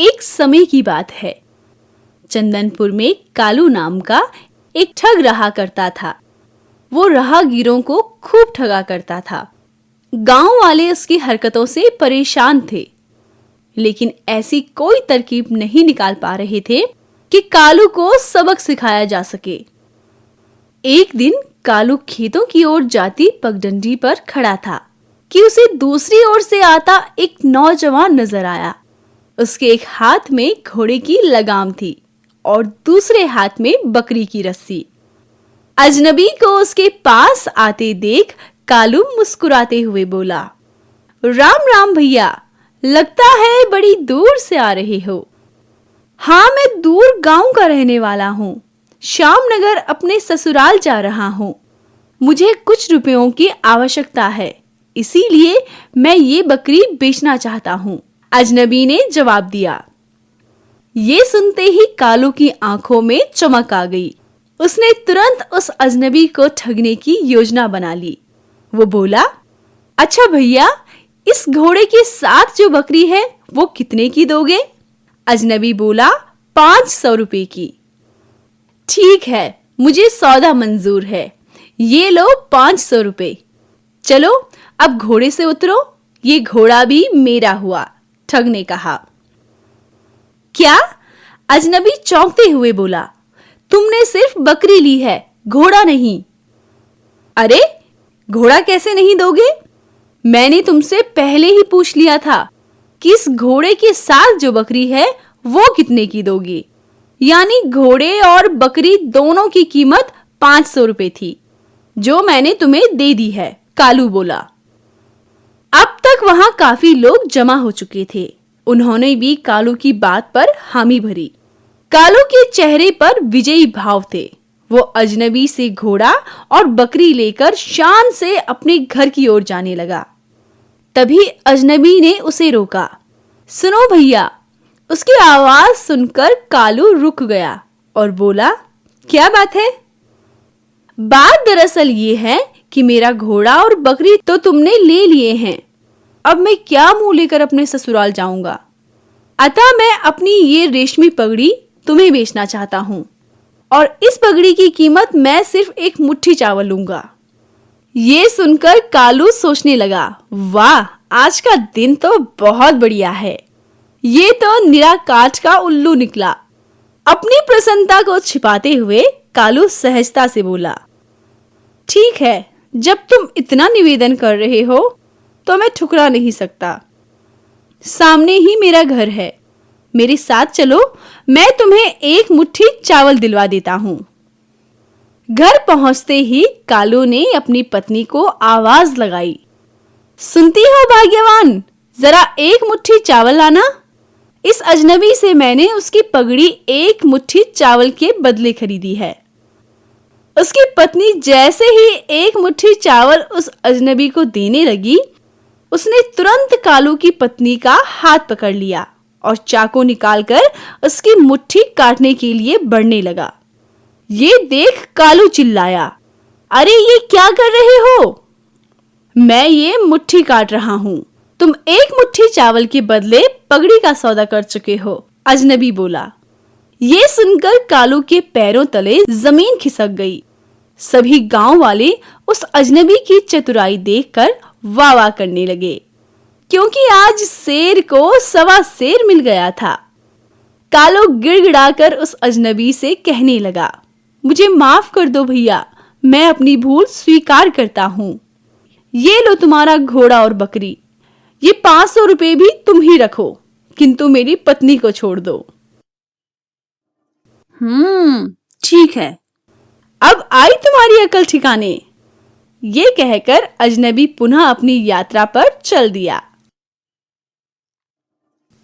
एक समय की बात है। चंदनपुर में कालू नाम का एक ठग रहा करता था। वो राहगीरों को खूब ठगा करता था। गांव वाले उसकी हरकतों से परेशान थे, लेकिन ऐसी कोई तरकीब नहीं निकाल पा रहे थे कि कालू को सबक सिखाया जा सके। एक दिन कालू खेतों की ओर जाती पगडंडी पर खड़ा था कि उसे दूसरी ओर से आता एक नौजवान नजर आया। उसके एक हाथ में घोड़े की लगाम थी और दूसरे हाथ में बकरी की रस्सी। अजनबी को उसके पास आते देख कालू मुस्कुराते हुए बोला, राम राम भैया, लगता है बड़ी दूर से आ रहे हो। हाँ, मैं दूर गांव का रहने वाला हूँ। श्यामनगर अपने ससुराल जा रहा हूँ। मुझे कुछ रुपयों की आवश्यकता है, इसीलिए मैं ये बकरी बेचना चाहता हूँ, अजनबी ने जवाब दिया। ये सुनते ही कालू की आंखों में चमक आ गई। उसने तुरंत उस अजनबी को ठगने की योजना बना ली। वो बोला, अच्छा भैया, इस घोड़े के साथ जो बकरी है वो कितने की दोगे? अजनबी बोला, 500 रुपए की। ठीक है, मुझे सौदा मंजूर है, ये लो 500 रुपए। चलो अब घोड़े से उतरो, ये घोड़ा भी मेरा हुआ, ठग ने कहा। क्या? अजनबी चौंकते हुए बोला, तुमने सिर्फ बकरी ली है, घोड़ा नहीं। अरे, घोड़ा कैसे नहीं दोगे? मैंने तुमसे पहले ही पूछ लिया था कि इस घोड़े के साथ जो बकरी है वो कितने की दोगे। यानी घोड़े और बकरी दोनों की कीमत 500 रुपए थी, जो मैंने तुम्हें दे दी है, कालू बोला। अब तक वहां काफी लोग जमा हो चुके थे। उन्होंने भी कालू की बात पर हामी भरी। कालू के चेहरे पर विजयी भाव थे। वो अजनबी से घोड़ा और बकरी लेकर शान से अपने घर की ओर जाने लगा। तभी अजनबी ने उसे रोका। सुनो भैया। उसकी आवाज सुनकर कालू रुक गया और बोला, क्या बात है? बात दरअसल ये है कि मेरा घोड़ा और बकरी तो तुमने ले लिए हैं। अब मैं क्या मुंह लेकर अपने ससुराल जाऊंगा? अतः मैं अपनी ये रेशमी पगड़ी तुम्हें बेचना चाहता हूँ, और इस पगड़ी की कीमत मैं सिर्फ एक मुट्ठी चावल लूंगा। ये सुनकर कालू सोचने लगा, वाह, आज का दिन तो बहुत बढ़िया है। ये तो निरा काठ का उल्लू निकला। अपनी प्रसन्नता को छिपाते हुए कालू सहजता से बोला, ठीक है, जब तुम इतना निवेदन कर रहे हो तो मैं ठुकरा नहीं सकता। सामने ही मेरा घर है, मेरे साथ चलो, मैं तुम्हें एक मुट्ठी चावल दिलवा देता हूँ। घर पहुंचते ही कालू ने अपनी पत्नी को आवाज लगाई, सुनती हो भाग्यवान, जरा एक मुट्ठी चावल लाना। इस अजनबी से मैंने उसकी पगड़ी एक मुट्ठी चावल के बदले खरीदी है। उसकी पत्नी जैसे ही एक मुट्ठी चावल उस अजनबी को देने लगी, उसने तुरंत कालू की पत्नी का हाथ पकड़ लिया और चाकू निकालकर उसकी मुट्ठी काटने के लिए बढ़ने लगा। ये देख कालू चिल्लाया, अरे ये क्या कर रहे हो? मैं ये मुट्ठी काट रहा हूँ, तुम एक मुट्ठी चावल के बदले पगड़ी का सौदा कर चुके हो, अजनबी बोला। ये सुनकर कालू के पैरों तले जमीन खिसक गई। सभी गांव वाले उस अजनबी की चतुराई देखकर वाह वाह करने लगे, क्योंकि आज शेर को सवा शेर मिल गया था। कालू गिड़गिड़ाकर उस अजनबी से कहने लगा, मुझे माफ कर दो भैया, मैं अपनी भूल स्वीकार करता हूँ। ये लो तुम्हारा घोड़ा और बकरी, ये 500 रुपए भी तुम ही रखो, किंतु मेरी पत्नी को छोड़ दो। ठीक है, अब आई तुम्हारी अकल ठिकाने। ये कहकर अजनबी पुनः अपनी यात्रा पर चल दिया।